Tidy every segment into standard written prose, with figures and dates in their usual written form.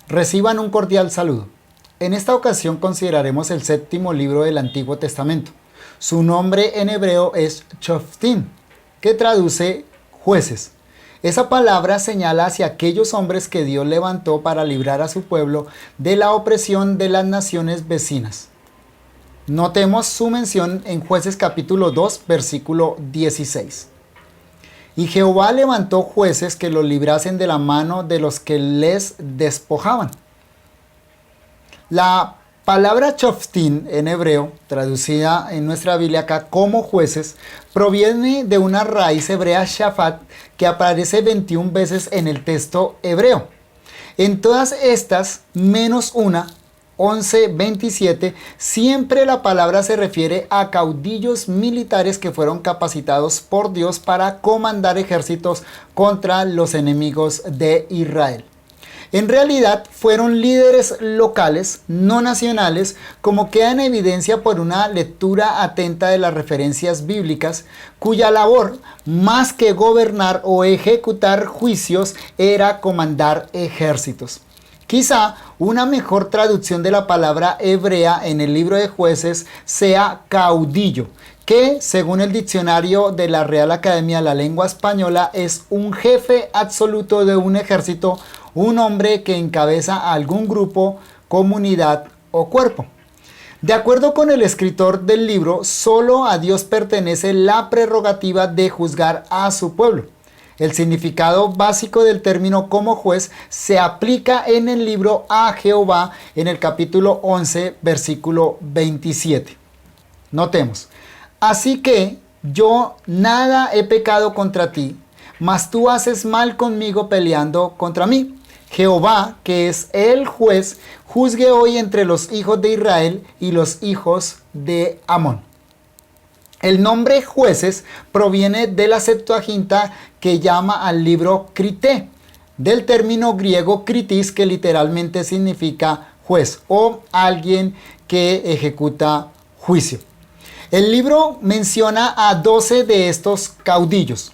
Reciban un cordial saludo. En esta ocasión consideraremos el séptimo libro del Antiguo Testamento. Su nombre en hebreo es Shoftim, que traduce jueces. Esa palabra señala hacia aquellos hombres que Dios levantó para librar a su pueblo de la opresión de las naciones vecinas. Notemos su mención en Jueces capítulo 2, versículo 16. Y Jehová levantó jueces que los librasen de la mano de los que les despojaban. La palabra Shoftim en hebreo, traducida en nuestra Biblia acá como jueces, proviene de una raíz hebrea shafat que aparece 21 veces en el texto hebreo. En todas estas, menos una, 11, 27, siempre la palabra se refiere a caudillos militares que fueron capacitados por Dios para comandar ejércitos contra los enemigos de Israel. En realidad fueron líderes locales, no nacionales, como queda en evidencia por una lectura atenta de las referencias bíblicas, cuya labor, más que gobernar o ejecutar juicios, era comandar ejércitos. Quizá una mejor traducción de la palabra hebrea en el libro de Jueces sea caudillo, que según el diccionario de la Real Academia de la Lengua Española es un jefe absoluto de un ejército, un hombre que encabeza a algún grupo, comunidad o cuerpo. De acuerdo con el escritor del libro, solo a Dios pertenece la prerrogativa de juzgar a su pueblo. El significado básico del término como juez se aplica en el libro a Jehová en el capítulo 11, versículo 27. Notemos, así que yo nada he pecado contra ti, mas tú haces mal conmigo peleando contra mí. Jehová, que es el juez, juzgue hoy entre los hijos de Israel y los hijos de Amón. El nombre jueces proviene de la Septuaginta que llama al libro Crité, del término griego kritis, que literalmente significa juez o alguien que ejecuta juicio. El libro menciona a 12 de estos caudillos: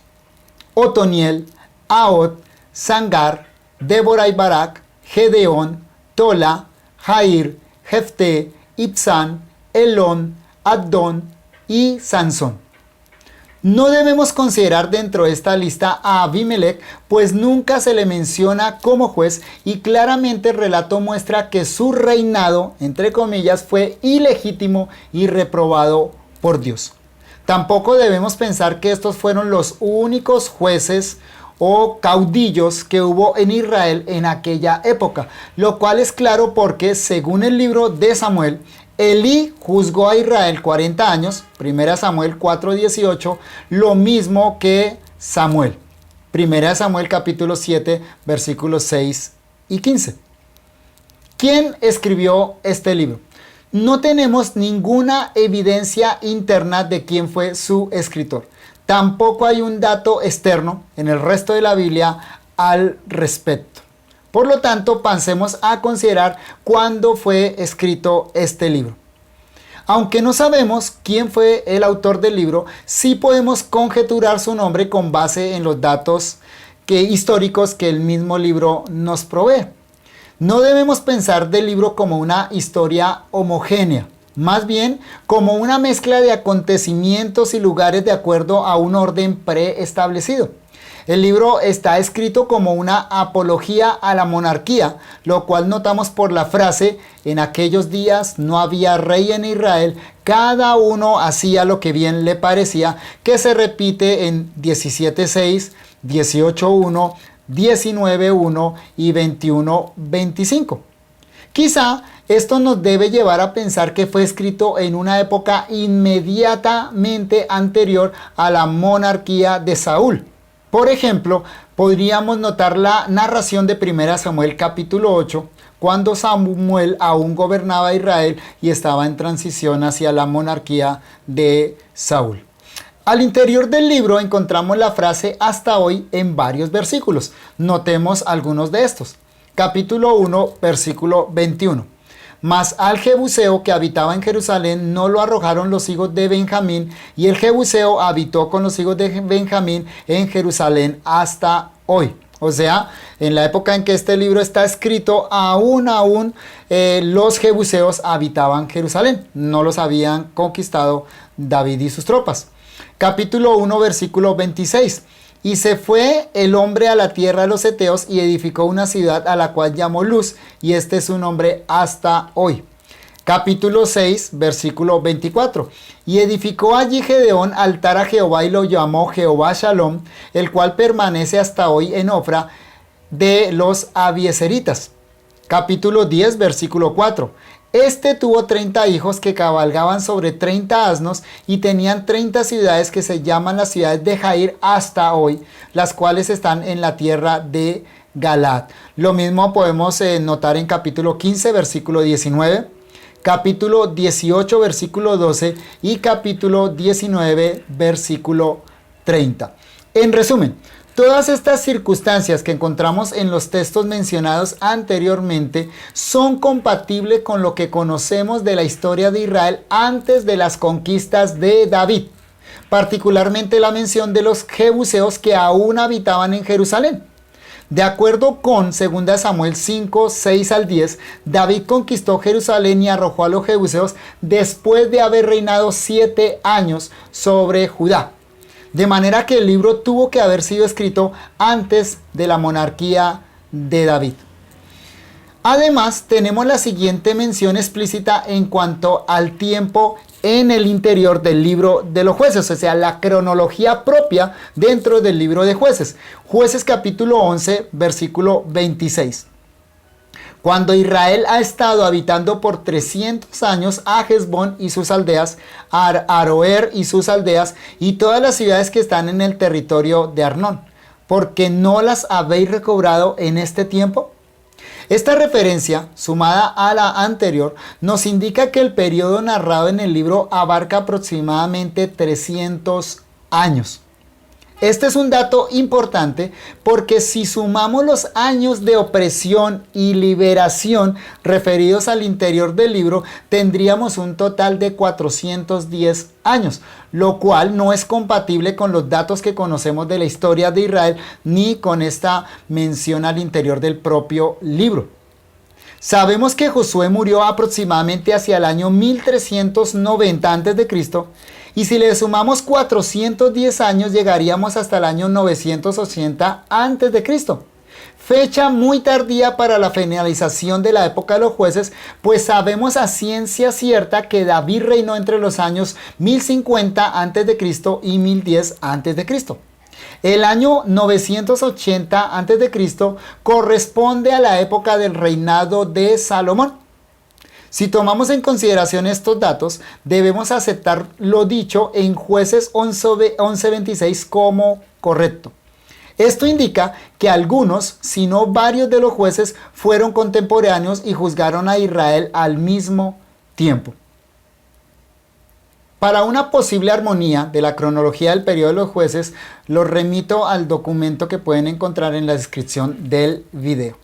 Otoniel, Ahod, Sangar, Débora y Barak, Gedeón, Tola, Jair, Jefté, Ibsán, Elón, Abdón y Sansón. No debemos considerar dentro de esta lista a Abimelech, pues nunca se le menciona como juez y claramente el relato muestra que su reinado, entre comillas, fue ilegítimo y reprobado por Dios. Tampoco debemos pensar que estos fueron los únicos jueces o caudillos que hubo en Israel en aquella época, lo cual es claro porque según el libro de Samuel, Elí juzgó a Israel 40 años, 1 Samuel 4:18, lo mismo que Samuel. 1 Samuel capítulo 7, versículos 6 y 15. ¿Quién escribió este libro? No tenemos ninguna evidencia interna de quién fue su escritor. Tampoco hay un dato externo en el resto de la Biblia al respecto. Por lo tanto, pasemos a considerar cuándo fue escrito este libro. Aunque no sabemos quién fue el autor del libro, sí podemos conjeturar su nombre con base en los datos históricos que el mismo libro nos provee. No debemos pensar del libro como una historia homogénea, más bien como una mezcla de acontecimientos y lugares de acuerdo a un orden preestablecido. El libro está escrito como una apología a la monarquía, lo cual notamos por la frase: en aquellos días no había rey en Israel, cada uno hacía lo que bien le parecía, que se repite en 17:6, 18:1, 19:1 y 21:25. Quizá esto nos debe llevar a pensar que fue escrito en una época inmediatamente anterior a la monarquía de Saúl. Por ejemplo, podríamos notar la narración de 1 Samuel capítulo 8, cuando Samuel aún gobernaba Israel y estaba en transición hacia la monarquía de Saúl. Al interior del libro encontramos la frase hasta hoy en varios versículos. Notemos algunos de estos. Capítulo 1, versículo 21. Mas al Jebuseo que habitaba en Jerusalén no lo arrojaron los hijos de Benjamín, y el Jebuseo habitó con los hijos de Benjamín en Jerusalén hasta hoy. O sea, en la época en que este libro está escrito, aún los jebuseos habitaban Jerusalén. No los habían conquistado David y sus tropas. Capítulo 1, versículo 26. Y se fue el hombre a la tierra de los heteos y edificó una ciudad a la cual llamó Luz, y este es su nombre hasta hoy. Capítulo 6, versículo 24. Y edificó allí Gedeón altar a Jehová y lo llamó Jehová Shalom, el cual permanece hasta hoy en Ofra de los abiezeritas. Capítulo 10, versículo 4. Este tuvo 30 hijos que cabalgaban sobre 30 asnos y tenían 30 ciudades que se llaman las ciudades de Jair hasta hoy, las cuales están en la tierra de Galaad. Lo mismo podemos notar en capítulo 15, versículo 19. Capítulo 18, versículo 12 y capítulo 19, versículo 30. En resumen, todas estas circunstancias que encontramos en los textos mencionados anteriormente son compatibles con lo que conocemos de la historia de Israel antes de las conquistas de David, particularmente la mención de los jebuseos que aún habitaban en Jerusalén. De acuerdo con 2 Samuel 5, 6 al 10, David conquistó Jerusalén y arrojó a los jebuseos después de haber reinado 7 años sobre Judá. De manera que el libro tuvo que haber sido escrito antes de la monarquía de David. Además, tenemos la siguiente mención explícita en cuanto al tiempo en el interior del libro de los jueces, o sea, la cronología propia dentro del libro de jueces. Jueces capítulo 11, versículo 26. Cuando Israel ha estado habitando por 300 años a Hesbón y sus aldeas, a Aroer y sus aldeas, y todas las ciudades que están en el territorio de Arnón, ¿porque no las habéis recobrado en este tiempo? Esta referencia, sumada a la anterior, nos indica que el periodo narrado en el libro abarca aproximadamente 300 años. Este es un dato importante porque si sumamos los años de opresión y liberación referidos al interior del libro, tendríamos un total de 410 años, lo cual no es compatible con los datos que conocemos de la historia de Israel ni con esta mención al interior del propio libro. Sabemos que Josué murió aproximadamente hacia el año 1390 a.C. y si le sumamos 410 años llegaríamos hasta el año 980 a.C. Fecha muy tardía para la finalización de la época de los jueces, pues sabemos a ciencia cierta que David reinó entre los años 1050 a.C. y 1010 a.C. El año 980 a.C. corresponde a la época del reinado de Salomón. Si tomamos en consideración estos datos, debemos aceptar lo dicho en Jueces 11:26 como correcto. Esto indica que algunos, si no varios de los jueces, fueron contemporáneos y juzgaron a Israel al mismo tiempo. Para una posible armonía de la cronología del periodo de los jueces, los remito al documento que pueden encontrar en la descripción del video.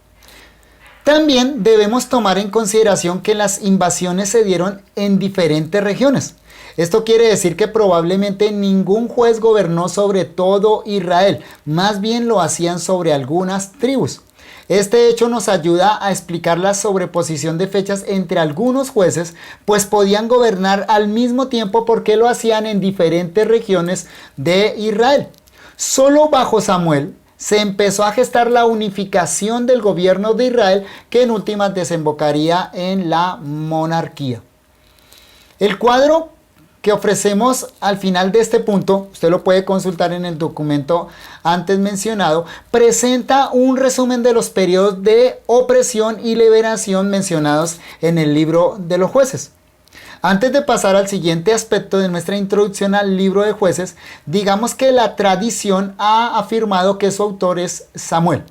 También debemos tomar en consideración que las invasiones se dieron en diferentes regiones. Esto quiere decir que probablemente ningún juez gobernó sobre todo Israel, más bien lo hacían sobre algunas tribus. Este hecho nos ayuda a explicar la sobreposición de fechas entre algunos jueces, pues podían gobernar al mismo tiempo porque lo hacían en diferentes regiones de Israel. Solo bajo Samuel se empezó a gestar la unificación del gobierno de Israel, que en últimas desembocaría en la monarquía. El cuadro que ofrecemos al final de este punto, usted lo puede consultar en el documento antes mencionado, presenta un resumen de los periodos de opresión y liberación mencionados en el libro de los jueces. Antes de pasar al siguiente aspecto de nuestra introducción al libro de jueces, digamos que la tradición ha afirmado que su autor es Samuel,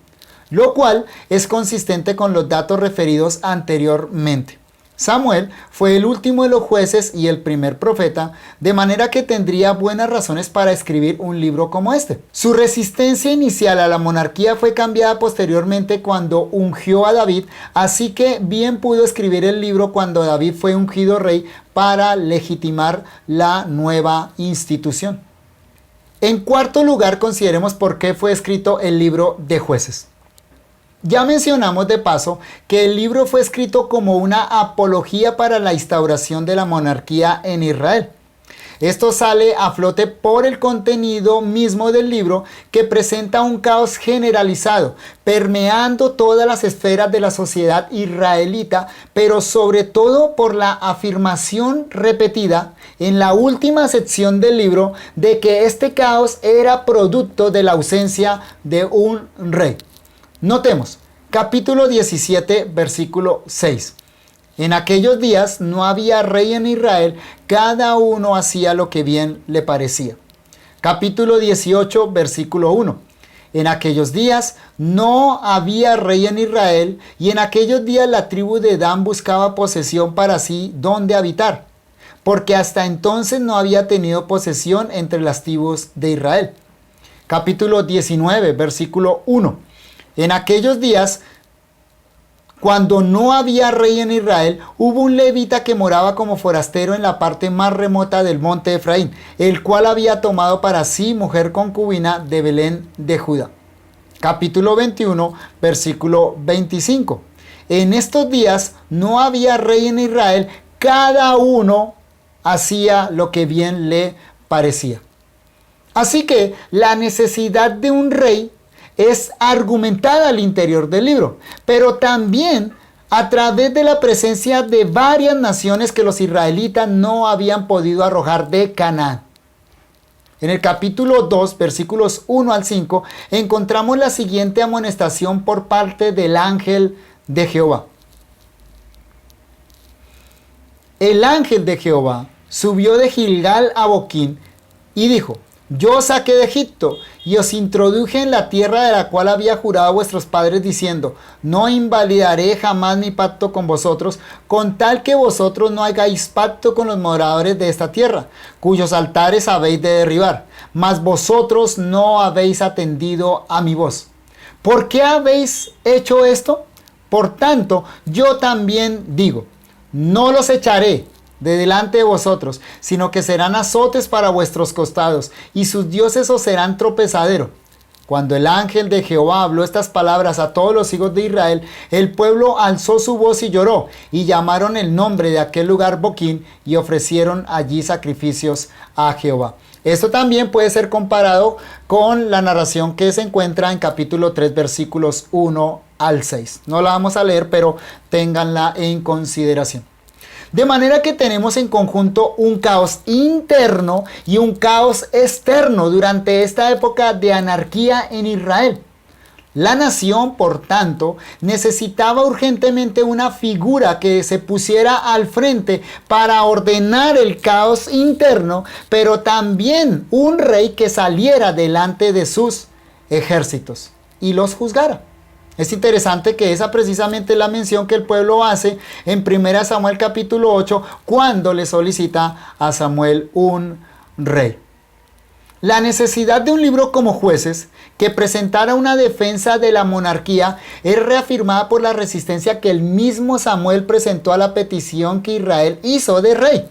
lo cual es consistente con los datos referidos anteriormente. Samuel fue el último de los jueces y el primer profeta, de manera que tendría buenas razones para escribir un libro como este. Su resistencia inicial a la monarquía fue cambiada posteriormente cuando ungió a David, así que bien pudo escribir el libro cuando David fue ungido rey para legitimar la nueva institución. En cuarto lugar, consideremos por qué fue escrito el libro de Jueces. Ya mencionamos de paso que el libro fue escrito como una apología para la instauración de la monarquía en Israel. Esto sale a flote por el contenido mismo del libro, que presenta un caos generalizado, permeando todas las esferas de la sociedad israelita, pero sobre todo por la afirmación repetida en la última sección del libro de que este caos era producto de la ausencia de un rey. Notemos, capítulo 17, versículo 6. En aquellos días no había rey en Israel, cada uno hacía lo que bien le parecía. Capítulo 18, versículo 1. En aquellos días no había rey en Israel, y en aquellos días la tribu de Dan buscaba posesión para sí donde habitar, porque hasta entonces no había tenido posesión entre las tribus de Israel. Capítulo 19, versículo 1. En aquellos días, cuando no había rey en Israel, hubo un levita que moraba como forastero en la parte más remota del monte Efraín, el cual había tomado para sí mujer concubina de Belén de Judá. Capítulo 21, versículo 25. En estos días no había rey en Israel, cada uno hacía lo que bien le parecía. Así que la necesidad de un rey es argumentada al interior del libro, pero también a través de la presencia de varias naciones que los israelitas no habían podido arrojar de Canaán. En el capítulo 2, versículos 1 al 5, encontramos la siguiente amonestación por parte del ángel de Jehová. El ángel de Jehová subió de Gilgal a Boquín y dijo: Yo os saqué de Egipto y os introduje en la tierra de la cual había jurado a vuestros padres diciendo: No invalidaré jamás mi pacto con vosotros, con tal que vosotros no hagáis pacto con los moradores de esta tierra, cuyos altares habéis de derribar. Mas vosotros no habéis atendido a mi voz. ¿Por qué habéis hecho esto? Por tanto, yo también digo: No los echaré de delante de vosotros, sino que serán azotes para vuestros costados, y sus dioses os serán tropezadero. Cuando el ángel de Jehová habló estas palabras a todos los hijos de Israel, el pueblo alzó su voz y lloró, y llamaron el nombre de aquel lugar Boquín, y ofrecieron allí sacrificios a Jehová. Esto también puede ser comparado con la narración que se encuentra en capítulo 3, versículos 1 al 6. No la vamos a leer, pero ténganla en consideración. De manera que tenemos en conjunto un caos interno y un caos externo durante esta época de anarquía en Israel. La nación, por tanto, necesitaba urgentemente una figura que se pusiera al frente para ordenar el caos interno, pero también un rey que saliera delante de sus ejércitos y los juzgara. Es interesante que esa precisamente es la mención que el pueblo hace en 1 Samuel capítulo 8 cuando le solicita a Samuel un rey. La necesidad de un libro como Jueces que presentara una defensa de la monarquía es reafirmada por la resistencia que el mismo Samuel presentó a la petición que Israel hizo de rey.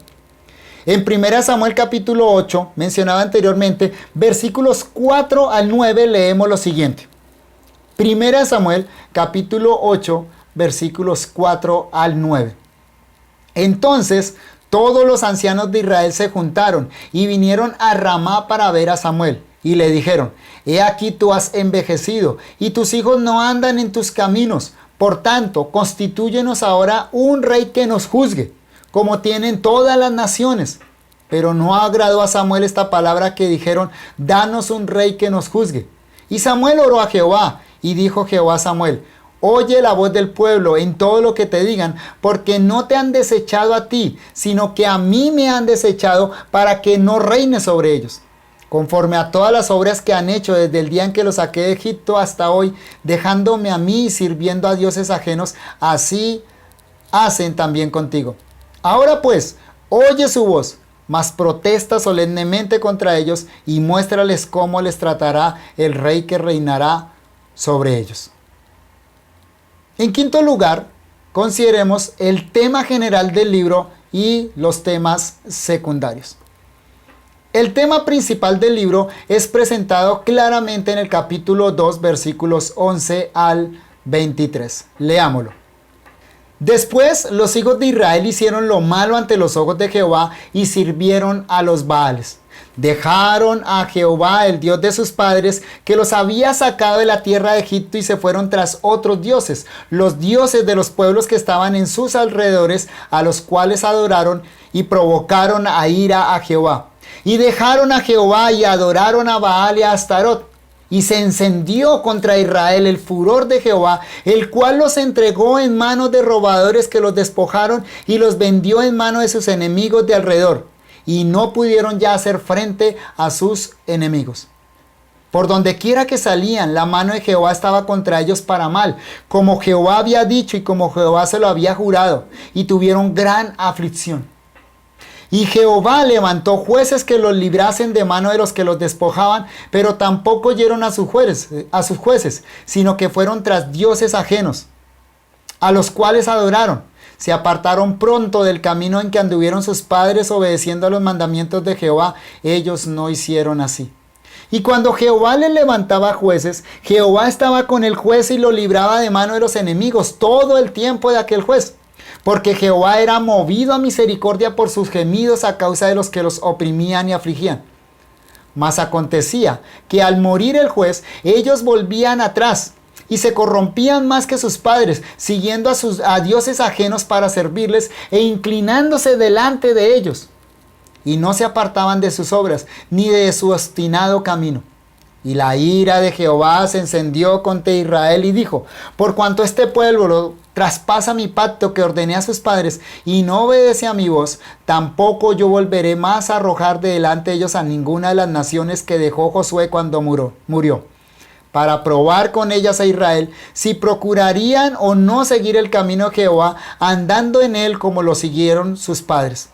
En 1 Samuel capítulo 8, mencionado anteriormente, versículos 4 al 9, leemos lo siguiente. 1 Samuel capítulo 8 versículos 4 al 9. Entonces todos los ancianos de Israel se juntaron y vinieron a Ramá para ver a Samuel. Y le dijeron: He aquí tú has envejecido y tus hijos no andan en tus caminos. Por tanto, constitúyenos ahora un rey que nos juzgue, como tienen todas las naciones. Pero no agradó a Samuel esta palabra que dijeron: Danos un rey que nos juzgue. Y Samuel oró a Jehová. Y dijo Jehová a Samuel: Oye la voz del pueblo en todo lo que te digan, porque no te han desechado a ti, sino que a mí me han desechado para que no reine sobre ellos. Conforme a todas las obras que han hecho desde el día en que los saqué de Egipto hasta hoy, dejándome a mí y sirviendo a dioses ajenos, así hacen también contigo. Ahora pues, oye su voz, mas protesta solemnemente contra ellos y muéstrales cómo les tratará el rey que reinará sobre ellos. En quinto lugar, consideremos el tema general del libro y los temas secundarios. El tema principal del libro es presentado claramente en el capítulo 2, versículos 11 al 23. Leámoslo. Después los hijos de Israel hicieron lo malo ante los ojos de Jehová y sirvieron a los Baales. Dejaron a Jehová, el Dios de sus padres, que los había sacado de la tierra de Egipto, y se fueron tras otros dioses, los dioses de los pueblos que estaban en sus alrededores, a los cuales adoraron y provocaron a ira a Jehová. Y dejaron a Jehová y adoraron a Baal y a Astarot. Y se encendió contra Israel el furor de Jehová, el cual los entregó en manos de robadores que los despojaron y los vendió en manos de sus enemigos de alrededor. Y no pudieron ya hacer frente a sus enemigos. Por donde quiera que salían, la mano de Jehová estaba contra ellos para mal, como Jehová había dicho y como Jehová se lo había jurado, y tuvieron gran aflicción. Y Jehová levantó jueces que los librasen de mano de los que los despojaban, pero tampoco oyeron a sus jueces, sino que fueron tras dioses ajenos, a los cuales adoraron. Se apartaron pronto del camino en que anduvieron sus padres, obedeciendo a los mandamientos de Jehová. Ellos no hicieron así. Y cuando Jehová les levantaba jueces, Jehová estaba con el juez y lo libraba de mano de los enemigos todo el tiempo de aquel juez. Porque Jehová era movido a misericordia por sus gemidos a causa de los que los oprimían y afligían. Mas acontecía que al morir el juez, ellos volvían atrás y se corrompían más que sus padres, siguiendo a dioses ajenos para servirles e inclinándose delante de ellos. Y no se apartaban de sus obras, ni de su obstinado camino. Y la ira de Jehová se encendió contra Israel y dijo: por cuanto este pueblo traspasa mi pacto que ordené a sus padres y no obedece a mi voz, tampoco yo volveré más a arrojar de delante de ellos a ninguna de las naciones que dejó Josué cuando murió, para probar con ellas a Israel si procurarían o no seguir el camino de Jehová, andando en él como lo siguieron sus padres.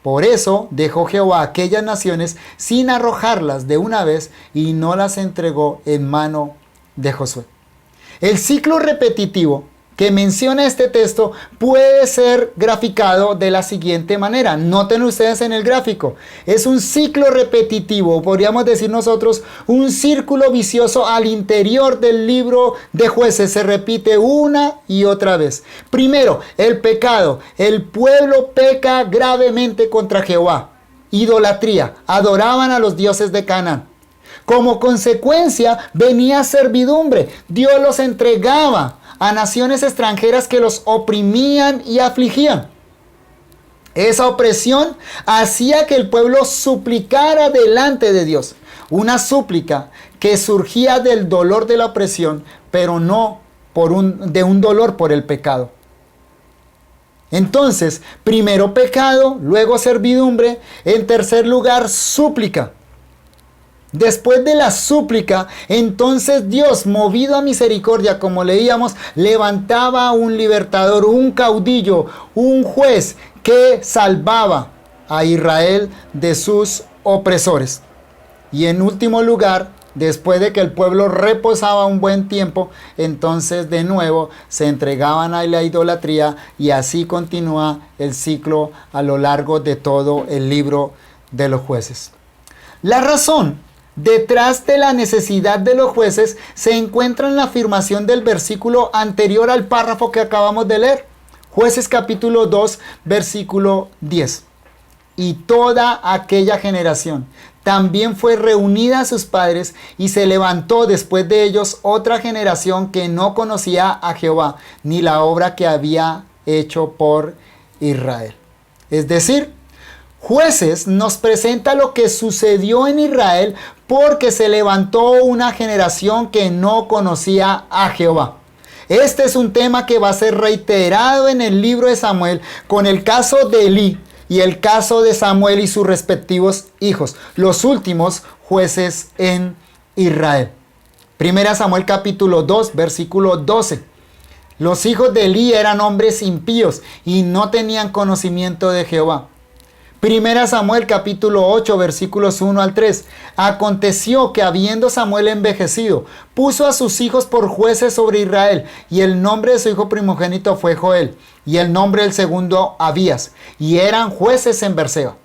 Por eso dejó Jehová aquellas naciones sin arrojarlas de una vez y no las entregó en mano de Josué. El ciclo repetitivo que menciona este texto puede ser graficado de la siguiente manera. Noten ustedes en el gráfico. Es un ciclo repetitivo, podríamos decir nosotros, un círculo vicioso al interior del libro de Jueces. Se repite una y otra vez. Primero, el pecado. El pueblo peca gravemente contra Jehová. Idolatría. Adoraban a los dioses de Canaán. Como consecuencia venía servidumbre. Dios los entregaba a naciones extranjeras que los oprimían y afligían. Esa opresión hacía que el pueblo suplicara delante de Dios. Una súplica que surgía del dolor de la opresión, pero no de un dolor por el pecado. Entonces, primero pecado, luego servidumbre, en tercer lugar súplica. Después de la súplica, entonces Dios, movido a misericordia, como leíamos, levantaba un libertador, un caudillo, un juez que salvaba a Israel de sus opresores. Y en último lugar, después de que el pueblo reposaba un buen tiempo, entonces de nuevo se entregaban a la idolatría, y así continúa el ciclo a lo largo de todo el libro de los Jueces. La razón detrás de la necesidad de los jueces se encuentra en la afirmación del versículo anterior al párrafo que acabamos de leer. Jueces capítulo 2, versículo 10. Y toda aquella generación también fue reunida a sus padres, y se levantó después de ellos otra generación que no conocía a Jehová, ni la obra que había hecho por Israel. Es decir, Jueces nos presenta lo que sucedió en Israel porque se levantó una generación que no conocía a Jehová. Este es un tema que va a ser reiterado en el libro de Samuel con el caso de Elí y el caso de Samuel y sus respectivos hijos, los últimos jueces en Israel. Primera Samuel capítulo 2, versículo 12. Los hijos de Elí eran hombres impíos y no tenían conocimiento de Jehová. Primera Samuel capítulo 8 versículos 1 al 3. Aconteció que habiendo Samuel envejecido, puso a sus hijos por jueces sobre Israel, y el nombre de su hijo primogénito fue Joel, y el nombre del segundo Abías, y eran jueces en Berseba.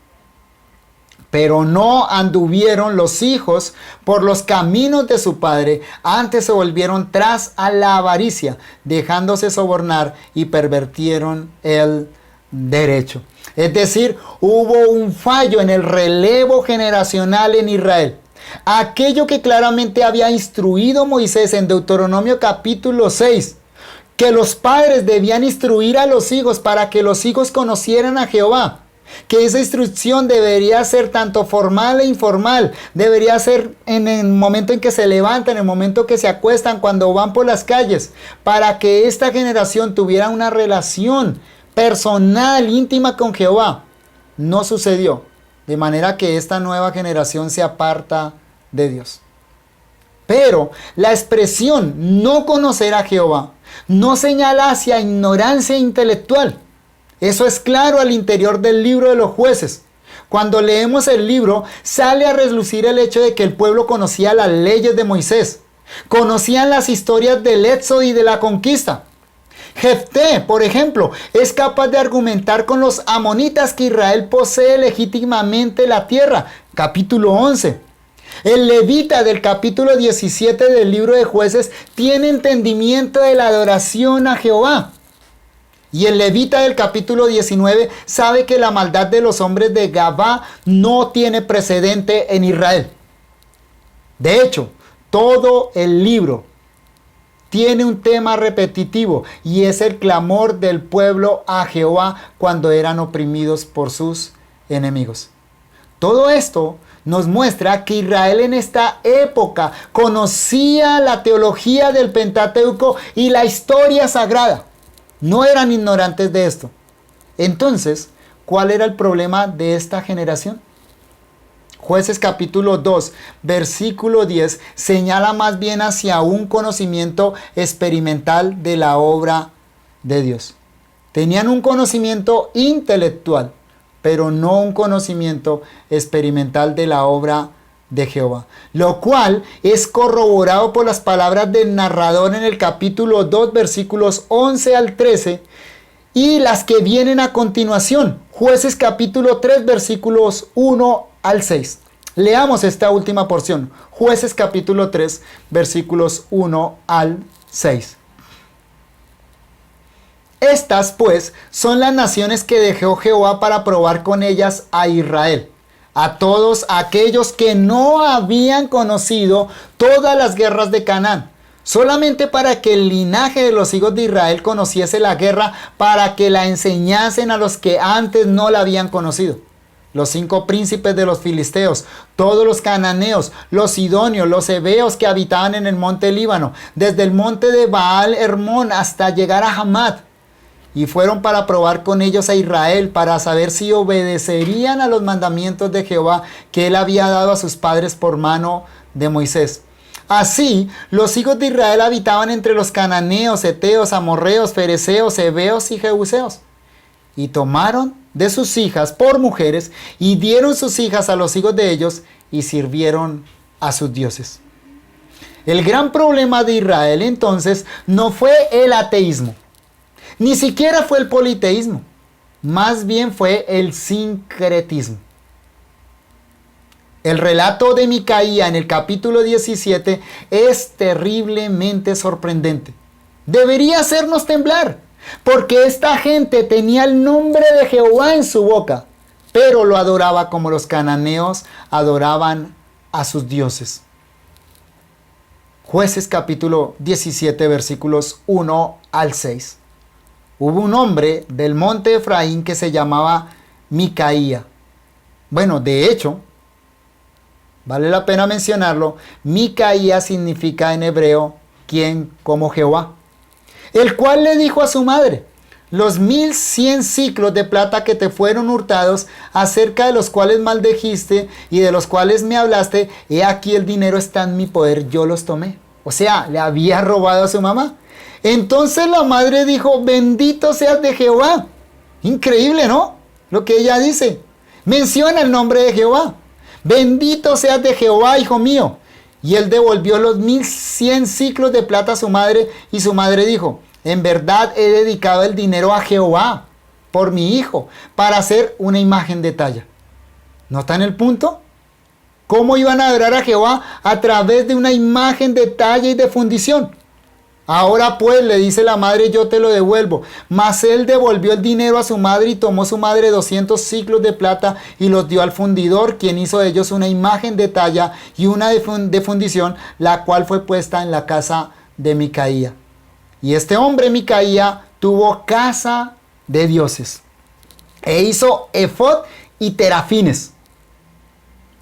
Pero no anduvieron los hijos por los caminos de su padre, antes se volvieron tras a la avaricia, dejándose sobornar y pervertieron el derecho. Es decir, hubo un fallo en el relevo generacional en Israel. Aquello que claramente había instruido Moisés en Deuteronomio capítulo 6, que los padres debían instruir a los hijos para que los hijos conocieran a Jehová. Que esa instrucción debería ser tanto formal e informal, debería ser en el momento en que se levantan, en el momento que se acuestan, cuando van por las calles, para que esta generación tuviera una relación personal, íntima con Jehová. No sucedió, de manera que esta nueva generación se aparta de Dios. Pero la expresión no conocer a Jehová no señala hacia ignorancia intelectual. Eso es claro al interior del libro de los Jueces. Cuando leemos el libro, sale a relucir el hecho de que el pueblo conocía las leyes de Moisés. Conocían las historias del éxodo y de la conquista. Jefté, por ejemplo, es capaz de argumentar con los amonitas que Israel posee legítimamente la tierra. Capítulo 11. El levita del capítulo 17 del libro de Jueces tiene entendimiento de la adoración a Jehová. Y el levita del capítulo 19 sabe que la maldad de los hombres de Gabá no tiene precedente en Israel. De hecho, todo el libro tiene un tema repetitivo y es el clamor del pueblo a Jehová cuando eran oprimidos por sus enemigos. Todo esto nos muestra que Israel en esta época conocía la teología del Pentateuco y la historia sagrada. No eran ignorantes de esto. Entonces, ¿cuál era el problema de esta generación? Jueces capítulo 2, versículo 10, señala más bien hacia un conocimiento experimental de la obra de Dios. Tenían un conocimiento intelectual, pero no un conocimiento experimental de la obra de Jehová, lo cual es corroborado por las palabras del narrador en el capítulo 2, versículos 11 al 13, y las que vienen a continuación, Jueces capítulo 3, versículos 1 al 6. Leamos esta última porción, Jueces capítulo 3, versículos 1 al 6. Estas, pues, son las naciones que dejó Jehová para probar con ellas a Israel, a todos aquellos que no habían conocido todas las guerras de Canaán, solamente para que el linaje de los hijos de Israel conociese la guerra, para que la enseñasen a los que antes no la habían conocido. Los 5 príncipes de los filisteos, todos los cananeos, los sidonios, los heveos que habitaban en el monte Líbano, desde el monte de Baal Hermón hasta llegar a Hamat. Y fueron para probar con ellos a Israel, para saber si obedecerían a los mandamientos de Jehová que él había dado a sus padres por mano de Moisés. Así, los hijos de Israel habitaban entre los cananeos, heteos, amorreos, fereceos, heveos y jebuseos. Y tomaron de sus hijas por mujeres y dieron sus hijas a los hijos de ellos y sirvieron a sus dioses. El gran problema de Israel entonces no fue el ateísmo. Ni siquiera fue el politeísmo, más bien fue el sincretismo. El relato de Micaía en el capítulo 17 es terriblemente sorprendente. Debería hacernos temblar, porque esta gente tenía el nombre de Jehová en su boca, pero lo adoraba como los cananeos adoraban a sus dioses. Jueces capítulo 17 versículos 1 al 6. Hubo un hombre del monte Efraín que se llamaba Micaía. Bueno, de hecho, vale la pena mencionarlo, Micaía significa en hebreo, quien como Jehová. El cual le dijo a su madre, los 1100 ciclos de plata que te fueron hurtados, acerca de los cuales maldijiste y de los cuales me hablaste, he aquí el dinero está en mi poder, yo los tomé. O sea, le había robado a su mamá. Entonces la madre dijo, bendito seas de Jehová. Increíble, ¿no? Lo que ella dice. Menciona el nombre de Jehová. Bendito seas de Jehová, hijo mío. Y él devolvió los 1100 ciclos de plata a su madre, y su madre dijo, en verdad he dedicado el dinero a Jehová por mi hijo, para hacer una imagen de talla. ¿Notan el punto? ¿Cómo iban a adorar a Jehová? A través de una imagen de talla y de fundición. Ahora pues, le dice la madre, yo te lo devuelvo. Mas él devolvió el dinero a su madre y tomó su madre 200 siclos de plata y los dio al fundidor, quien hizo de ellos una imagen de talla y una de fundición, la cual fue puesta en la casa de Micaía. Y este hombre, Micaía, tuvo casa de dioses e hizo efod y terafines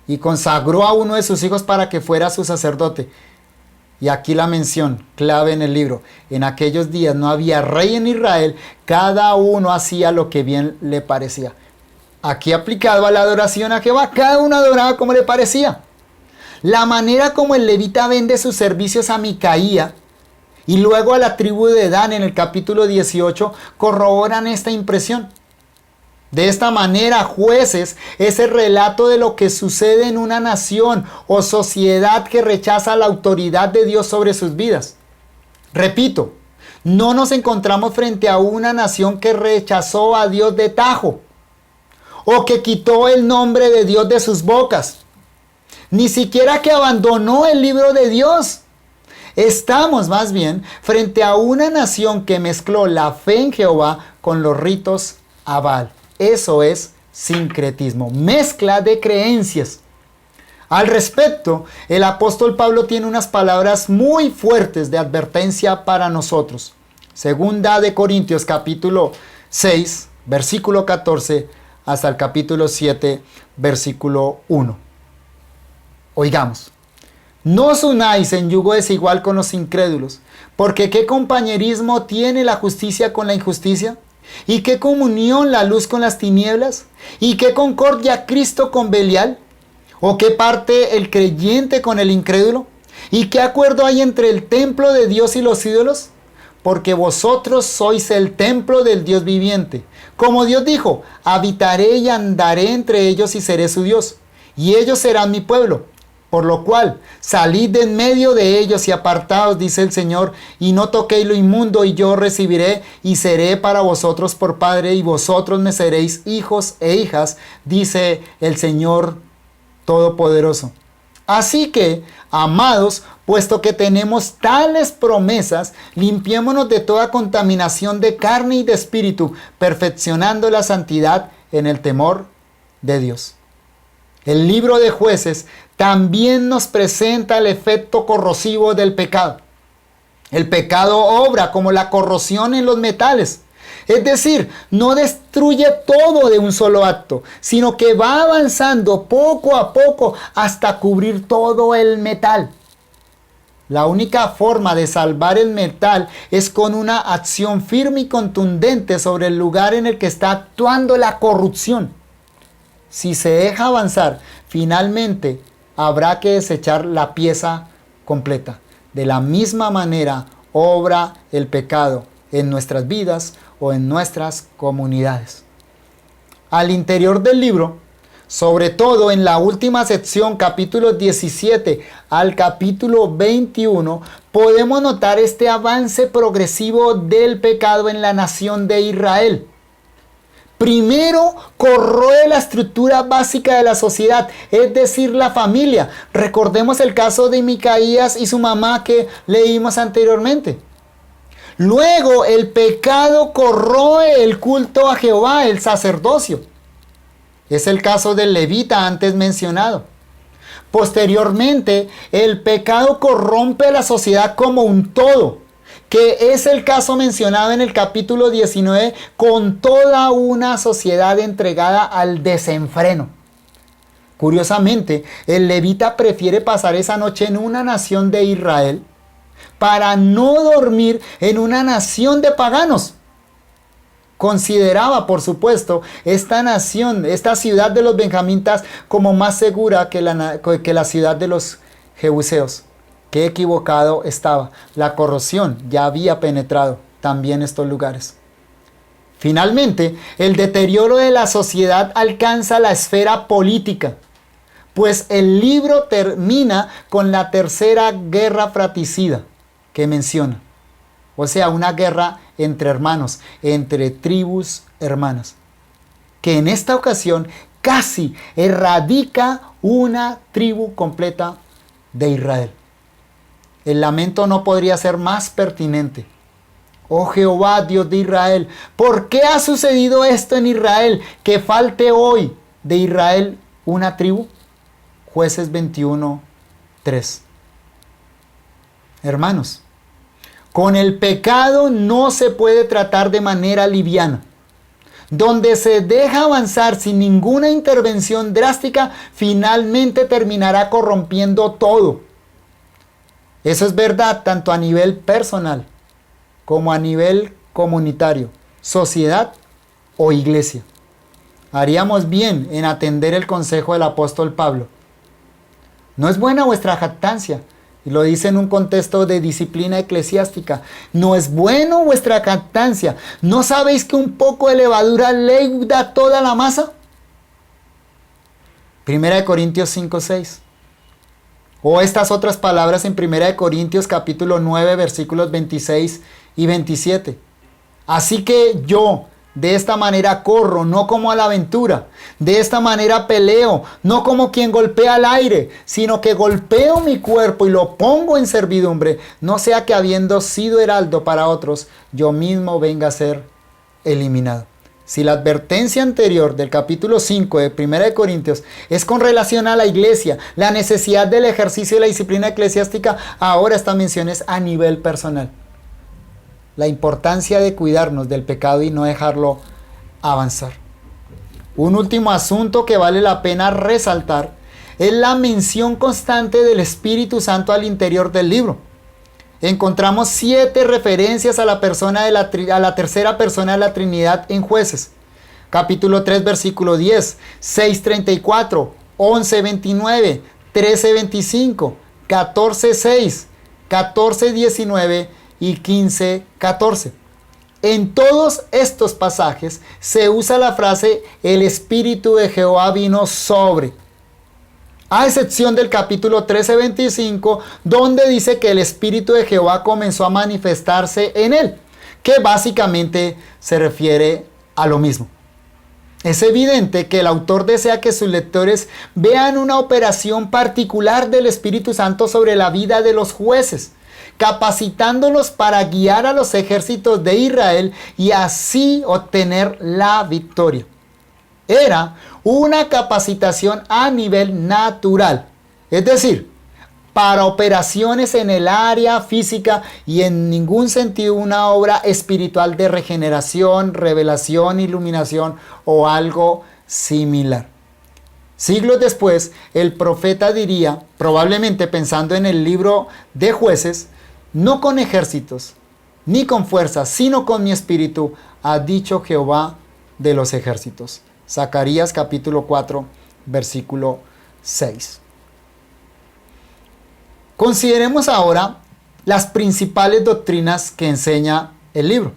y consagró a uno de sus hijos para que fuera su sacerdote. Y aquí la mención clave en el libro: en aquellos días no había rey en Israel, cada uno hacía lo que bien le parecía. Aquí aplicado a la adoración a Jehová, cada uno adoraba como le parecía. La manera como el levita vende sus servicios a Micaía y luego a la tribu de Dan en el capítulo 18 corroboran esta impresión. De esta manera, Jueces es el relato de lo que sucede en una nación o sociedad que rechaza la autoridad de Dios sobre sus vidas. Repito, no nos encontramos frente a una nación que rechazó a Dios de tajo o que quitó el nombre de Dios de sus bocas, ni siquiera que abandonó el libro de Dios. Estamos más bien frente a una nación que mezcló la fe en Jehová con los ritos a Baal. Eso es sincretismo, mezcla de creencias. Al respecto, el apóstol Pablo tiene unas palabras muy fuertes de advertencia para nosotros. Segunda de Corintios capítulo 6, versículo 14, hasta el capítulo 7, versículo 1. Oigamos. No os unáis en yugo desigual con los incrédulos, porque ¿qué compañerismo tiene la justicia con la injusticia? ¿Y qué comunión la luz con las tinieblas? ¿Y qué concordia Cristo con Belial? ¿O qué parte el creyente con el incrédulo? ¿Y qué acuerdo hay entre el templo de Dios y los ídolos? Porque vosotros sois el templo del Dios viviente. Como Dios dijo, habitaré y andaré entre ellos y seré su Dios, y ellos serán mi pueblo. Por lo cual, salid de en medio de ellos y apartaos, dice el Señor, y no toquéis lo inmundo, y yo recibiré y seré para vosotros por Padre, y vosotros me seréis hijos e hijas, dice el Señor Todopoderoso. Así que, amados, puesto que tenemos tales promesas, limpiémonos de toda contaminación de carne y de espíritu, perfeccionando la santidad en el temor de Dios. El libro de Jueces también nos presenta el efecto corrosivo del pecado. El pecado obra como la corrosión en los metales. Es decir, no destruye todo de un solo acto, sino que va avanzando poco a poco hasta cubrir todo el metal. La única forma de salvar el metal es con una acción firme y contundente sobre el lugar en el que está actuando la corrupción. Si se deja avanzar, finalmente habrá que desechar la pieza completa. De la misma manera obra el pecado en nuestras vidas o en nuestras comunidades. Al interior del libro, sobre todo en la última sección, capítulos 17 al capítulo 21, podemos notar este avance progresivo del pecado en la nación de Israel. Primero corroe la estructura básica de la sociedad, es decir, la familia. Recordemos el caso de Micaías y su mamá que leímos anteriormente. Luego el pecado corroe el culto a Jehová, el sacerdocio. Es el caso del levita antes mencionado. Posteriormente, el pecado corrompe la sociedad como un todo, que es el caso mencionado en el capítulo 19, con toda una sociedad entregada al desenfreno. Curiosamente, el levita prefiere pasar esa noche en una nación de Israel para no dormir en una nación de paganos. Consideraba, por supuesto, esta nación, esta ciudad de los benjamitas como más segura que la ciudad de los jebuseos. Qué equivocado estaba. La corrosión ya había penetrado también estos lugares. Finalmente, el deterioro de la sociedad alcanza la esfera política, pues el libro termina con la tercera guerra fratricida que menciona. O sea, una guerra entre hermanos, entre tribus hermanas, que en esta ocasión casi erradica una tribu completa de Israel. El lamento no podría ser más pertinente. Oh Jehová, Dios de Israel, ¿por qué ha sucedido esto en Israel? Que falte hoy de Israel una tribu. Jueces 21:3. Hermanos, con el pecado no se puede tratar de manera liviana. Donde se deja avanzar sin ninguna intervención drástica, finalmente terminará corrompiendo todo. Eso es verdad tanto a nivel personal como a nivel comunitario, sociedad o iglesia. Haríamos bien en atender el consejo del apóstol Pablo. No es buena vuestra jactancia, y lo dice en un contexto de disciplina eclesiástica. No es bueno vuestra jactancia. ¿No sabéis que un poco de levadura leuda toda la masa? 1 Corintios 5:6. O estas otras palabras en 1 Corintios capítulo 9 versículos 26 y 27. Así que yo de esta manera corro, no como a la aventura. De esta manera peleo, no como quien golpea al aire, sino que golpeo mi cuerpo y lo pongo en servidumbre, no sea que habiendo sido heraldo para otros, yo mismo venga a ser eliminado. Si la advertencia anterior del capítulo 5 de 1 Corintios es con relación a la iglesia, la necesidad del ejercicio de la disciplina eclesiástica, ahora esta mención es a nivel personal. La importancia de cuidarnos del pecado y no dejarlo avanzar. Un último asunto que vale la pena resaltar es la mención constante del Espíritu Santo al interior del libro. Encontramos 7 referencias a la tercera persona de la Trinidad en Jueces. Capítulo 3, versículo 10, 6:34, 11:29, 13:25, 14:6, 14:19 y 15:14. En todos estos pasajes se usa la frase el Espíritu de Jehová vino sobre, a excepción del capítulo 13:25, donde dice que el Espíritu de Jehová comenzó a manifestarse en él, que básicamente se refiere a lo mismo. Es evidente que el autor desea que sus lectores vean una operación particular del Espíritu Santo sobre la vida de los jueces, capacitándolos para guiar a los ejércitos de Israel y así obtener la victoria. Era una capacitación a nivel natural, es decir, para operaciones en el área física y en ningún sentido una obra espiritual de regeneración, revelación, iluminación o algo similar. Siglos después, el profeta diría, probablemente pensando en el libro de Jueces, no con ejércitos, ni con fuerzas, sino con mi espíritu, ha dicho Jehová de los ejércitos. Zacarías capítulo 4, versículo 6. Consideremos ahora las principales doctrinas que enseña el libro.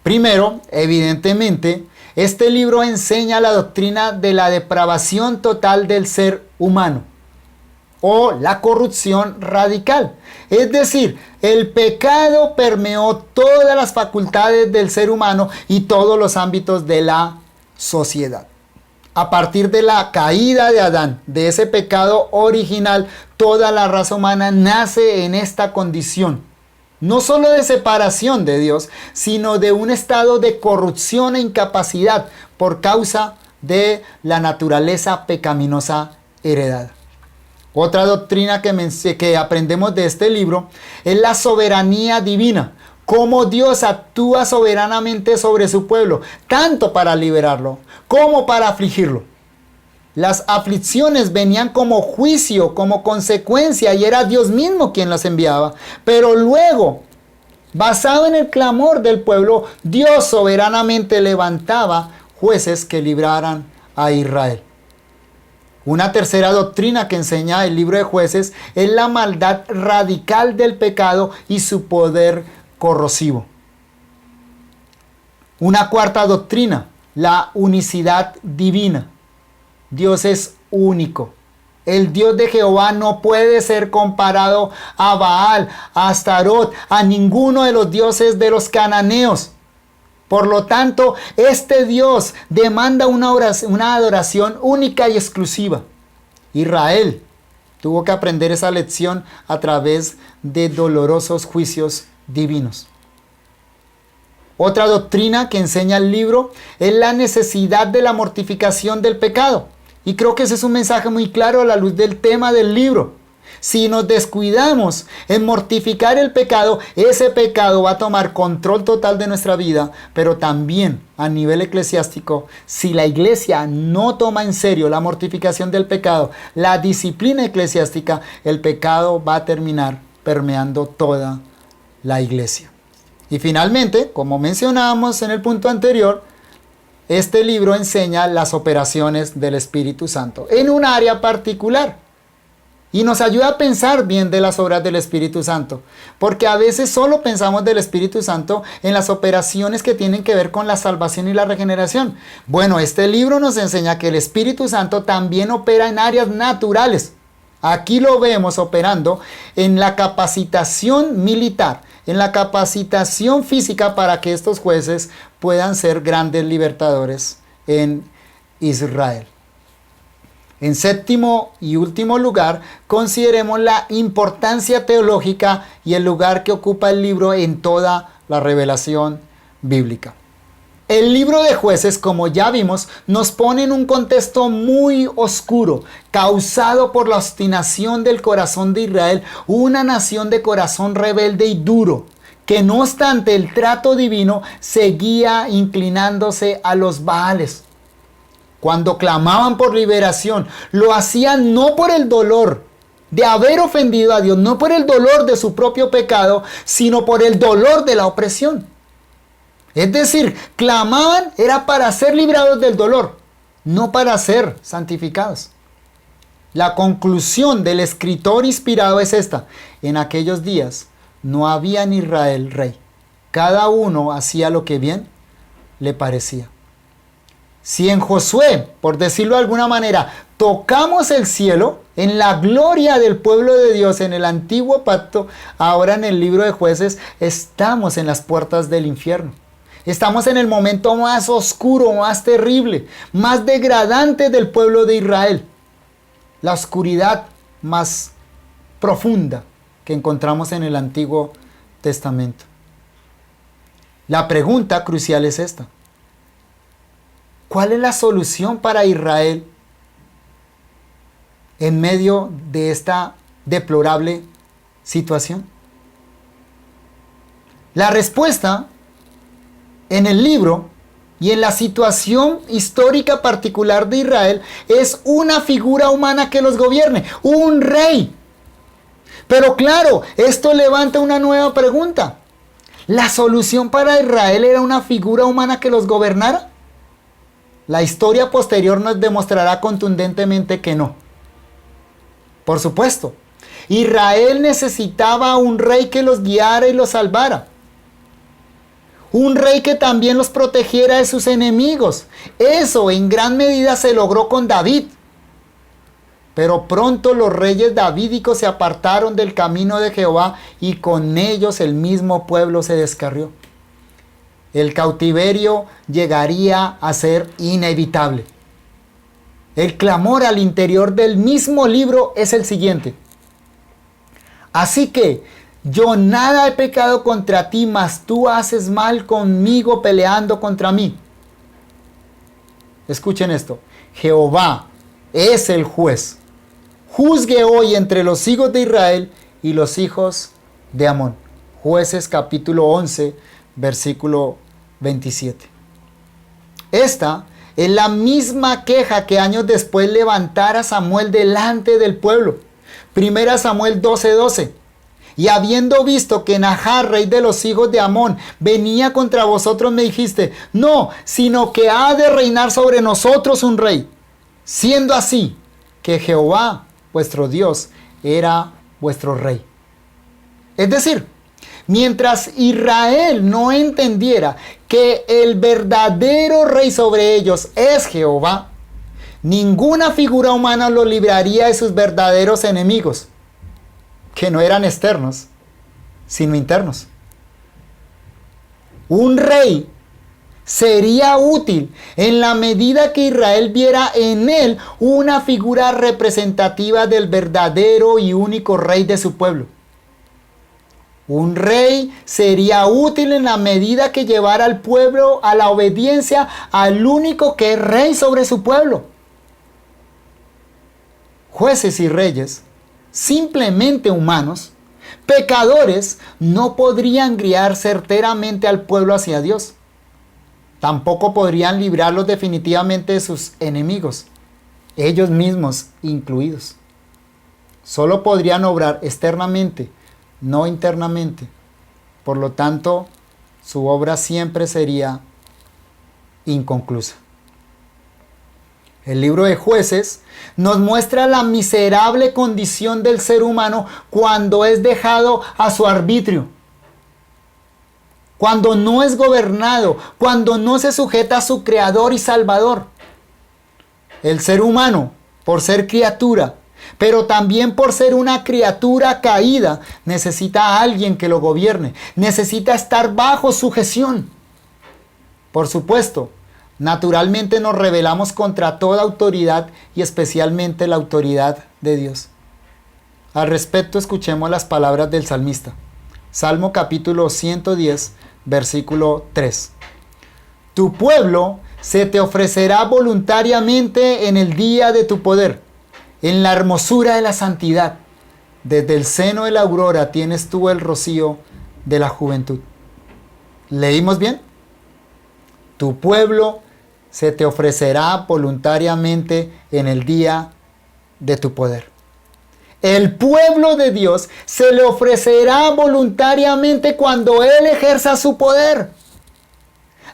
Primero, evidentemente, este libro enseña la doctrina de la depravación total del ser humano, o la corrupción radical. Es decir, el pecado permeó todas las facultades del ser humano y todos los ámbitos de la sociedad. A partir de la caída de Adán, de ese pecado original, toda la raza humana nace en esta condición, no solo de separación de Dios, sino de un estado de corrupción e incapacidad por causa de la naturaleza pecaminosa heredada. Otra doctrina que aprendemos de este libro es la soberanía divina. Cómo Dios actúa soberanamente sobre su pueblo, tanto para liberarlo como para afligirlo. Las aflicciones venían como juicio, como consecuencia, y era Dios mismo quien las enviaba. Pero luego, basado en el clamor del pueblo, Dios soberanamente levantaba jueces que libraran a Israel. Una tercera doctrina que enseña el libro de Jueces es la maldad radical del pecado y su poder corrosivo. Una cuarta doctrina, la unicidad divina. Dios es único. El Dios de Jehová no puede ser comparado a Baal, a Astarot, a ninguno de los dioses de los cananeos. Por lo tanto, este Dios demanda una adoración única y exclusiva. Israel tuvo que aprender esa lección a través de dolorosos juicios divinos. Otra doctrina que enseña el libro es la necesidad de la mortificación del pecado. Y creo que ese es un mensaje muy claro a la luz del tema del libro. Si nos descuidamos en mortificar el pecado, ese pecado va a tomar control total de nuestra vida, pero también a nivel eclesiástico, si la iglesia no toma en serio la mortificación del pecado, la disciplina eclesiástica, el pecado va a terminar permeando toda la iglesia. Y finalmente, como mencionábamos en el punto anterior, este libro enseña las operaciones del Espíritu Santo en un área particular. Y nos ayuda a pensar bien de las obras del Espíritu Santo. Porque a veces solo pensamos del Espíritu Santo en las operaciones que tienen que ver con la salvación y la regeneración. Bueno, este libro nos enseña que el Espíritu Santo también opera en áreas naturales. Aquí lo vemos operando en la capacitación militar, en la capacitación física para que estos jueces puedan ser grandes libertadores en Israel. En séptimo y último lugar, consideremos la importancia teológica y el lugar que ocupa el libro en toda la revelación bíblica. El libro de Jueces, como ya vimos, nos pone en un contexto muy oscuro, causado por la obstinación del corazón de Israel, una nación de corazón rebelde y duro, que no obstante el trato divino seguía inclinándose a los Baales. Cuando clamaban por liberación, lo hacían no por el dolor de haber ofendido a Dios, no por el dolor de su propio pecado, sino por el dolor de la opresión. Es decir, clamaban era para ser librados del dolor, no para ser santificados. La conclusión del escritor inspirado es esta: en aquellos días no había en Israel rey. Cada uno hacía lo que bien le parecía. Si en Josué, por decirlo de alguna manera, tocamos el cielo en la gloria del pueblo de Dios en el antiguo pacto, ahora en el libro de Jueces estamos en las puertas del infierno. Estamos en el momento más oscuro, más terrible, más degradante del pueblo de Israel. La oscuridad más profunda que encontramos en el Antiguo Testamento. La pregunta crucial es esta: ¿cuál es la solución para Israel en medio de esta deplorable situación? La respuesta en el libro y en la situación histórica particular de Israel es una figura humana que los gobierne, un rey. Pero claro, esto levanta una nueva pregunta. ¿La solución para Israel era una figura humana que los gobernara? La historia posterior nos demostrará contundentemente que no. Por supuesto, Israel necesitaba un rey que los guiara y los salvara. Un rey que también los protegiera de sus enemigos. Eso en gran medida se logró con David. Pero pronto los reyes davídicos se apartaron del camino de Jehová y con ellos el mismo pueblo se descarrió. El cautiverio llegaría a ser inevitable. El clamor al interior del mismo libro es el siguiente: así que yo nada he pecado contra ti, mas tú haces mal conmigo peleando contra mí. Escuchen esto: Jehová es el juez. Juzgue hoy entre los hijos de Israel y los hijos de Amón. Jueces capítulo 11, versículo 27. Esta es la misma queja que años después levantara Samuel delante del pueblo. Primera Samuel 12:12. Y habiendo visto que Najar, rey de los hijos de Amón, venía contra vosotros, me dijiste: no, sino que ha de reinar sobre nosotros un rey. Siendo así, que Jehová, vuestro Dios, era vuestro rey. Es decir, mientras Israel no entendiera que el verdadero rey sobre ellos es Jehová, ninguna figura humana lo libraría de sus verdaderos enemigos, que no eran externos, sino internos. Un rey sería útil en la medida que Israel viera en él una figura representativa del verdadero y único rey de su pueblo. Un rey sería útil en la medida que llevara al pueblo a la obediencia al único que es rey sobre su pueblo. Jueces y reyes, simplemente humanos, pecadores, no podrían guiar certeramente al pueblo hacia Dios. Tampoco podrían librarlos definitivamente de sus enemigos, ellos mismos incluidos. Solo podrían obrar externamente, no internamente. Por lo tanto, su obra siempre sería inconclusa. El libro de Jueces nos muestra la miserable condición del ser humano cuando es dejado a su arbitrio, cuando no es gobernado, cuando no se sujeta a su Creador y Salvador. El ser humano, por ser criatura, pero también por ser una criatura caída, necesita a alguien que lo gobierne, necesita estar bajo sujeción. Por supuesto, naturalmente nos rebelamos contra toda autoridad y especialmente la autoridad de Dios. Al respecto, escuchemos las palabras del salmista. Salmo capítulo 110, versículo 3. Tu pueblo se te ofrecerá voluntariamente en el día de tu poder, en la hermosura de la santidad. Desde el seno de la aurora tienes tú el rocío de la juventud. ¿Leímos bien? Tu pueblo se te ofrecerá voluntariamente en el día de tu poder. El pueblo de Dios se le ofrecerá voluntariamente cuando Él ejerza su poder.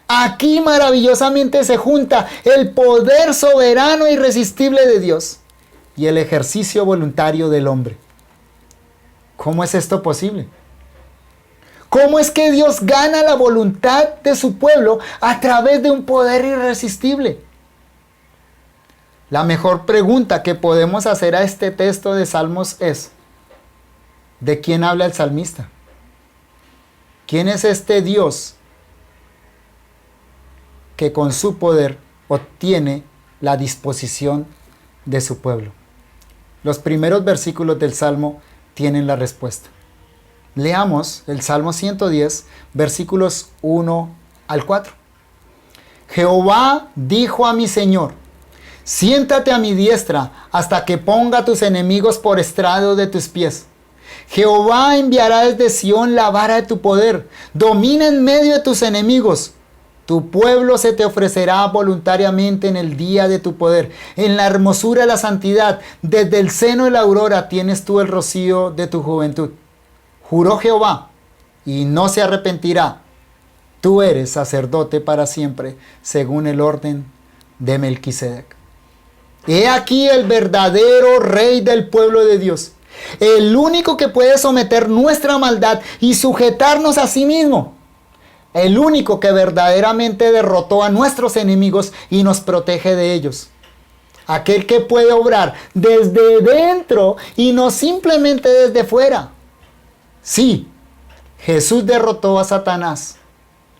Aquí maravillosamente se junta el poder soberano e irresistible de Dios y el ejercicio voluntario del hombre. ¿Cómo es esto posible? ¿Cómo es que Dios gana la voluntad de su pueblo a través de un poder irresistible? La mejor pregunta que podemos hacer a este texto de Salmos es: ¿de quién habla el salmista? ¿Quién es este Dios que con su poder obtiene la disposición de su pueblo? Los primeros versículos del Salmo tienen la respuesta. Leamos el Salmo 110, versículos 1 al 4. Jehová dijo a mi Señor: siéntate a mi diestra hasta que ponga a tus enemigos por estrado de tus pies. Jehová enviará desde Sión la vara de tu poder. Domina en medio de tus enemigos. Tu pueblo se te ofrecerá voluntariamente en el día de tu poder. En la hermosura de la santidad, desde el seno de la aurora tienes tú el rocío de tu juventud. Juró Jehová, y no se arrepentirá. Tú eres sacerdote para siempre, según el orden de Melquisedec. He aquí el verdadero rey del pueblo de Dios, el único que puede someter nuestra maldad y sujetarnos a sí mismo, el único que verdaderamente derrotó a nuestros enemigos y nos protege de ellos, aquel que puede obrar desde dentro y no simplemente desde fuera. Sí, Jesús derrotó a Satanás,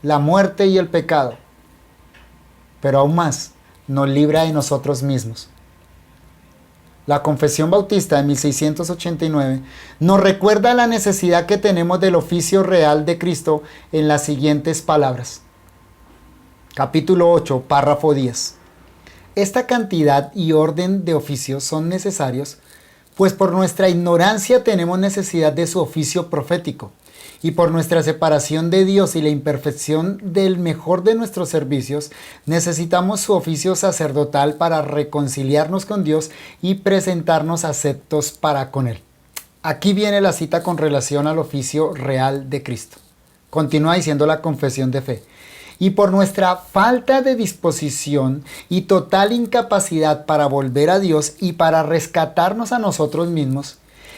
la muerte y el pecado, pero aún más nos libra de nosotros mismos. La Confesión Bautista de 1689 nos recuerda la necesidad que tenemos del oficio real de Cristo en las siguientes palabras. Capítulo 8, párrafo 10. Esta cantidad y orden de oficios son necesarios, pues por nuestra ignorancia tenemos necesidad de su oficio profético, y por nuestra separación de Dios y la imperfección del mejor de nuestros servicios, necesitamos su oficio sacerdotal para reconciliarnos con Dios y presentarnos aceptos para con Él. Aquí viene la cita con relación al oficio real de Cristo. Continúa diciendo la confesión de fe. Y por nuestra falta de disposición y total incapacidad para volver a Dios y para rescatarnos a nosotros mismos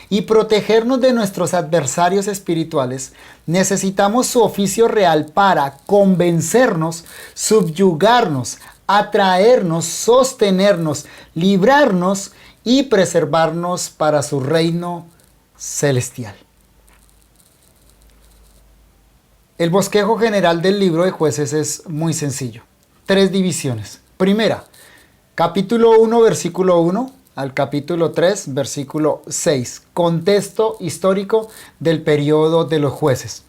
y protegernos de nuestros adversarios espirituales, necesitamos su oficio real para convencernos, subyugarnos, atraernos, sostenernos, librarnos y preservarnos para su reino celestial. El bosquejo general del libro de Jueces es muy sencillo. 3 divisiones. Primera, capítulo 1, versículo 1 al capítulo 3, versículo 6. Contexto histórico del periodo de los jueces.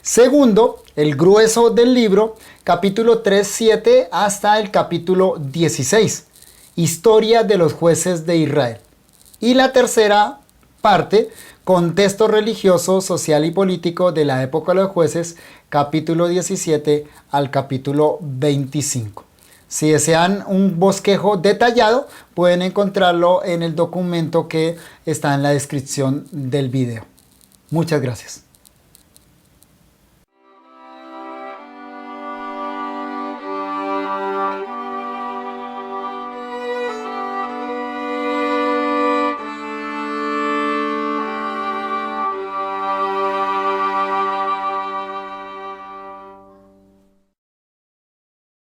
Segundo, el grueso del libro, capítulo 3, 7 hasta el capítulo 16. Historia de los jueces de Israel. Y la tercera parte, contexto religioso, social y político de la época de los jueces, capítulo 17 al capítulo 25. Si desean un bosquejo detallado, pueden encontrarlo en el documento que está en la descripción del video. Muchas gracias.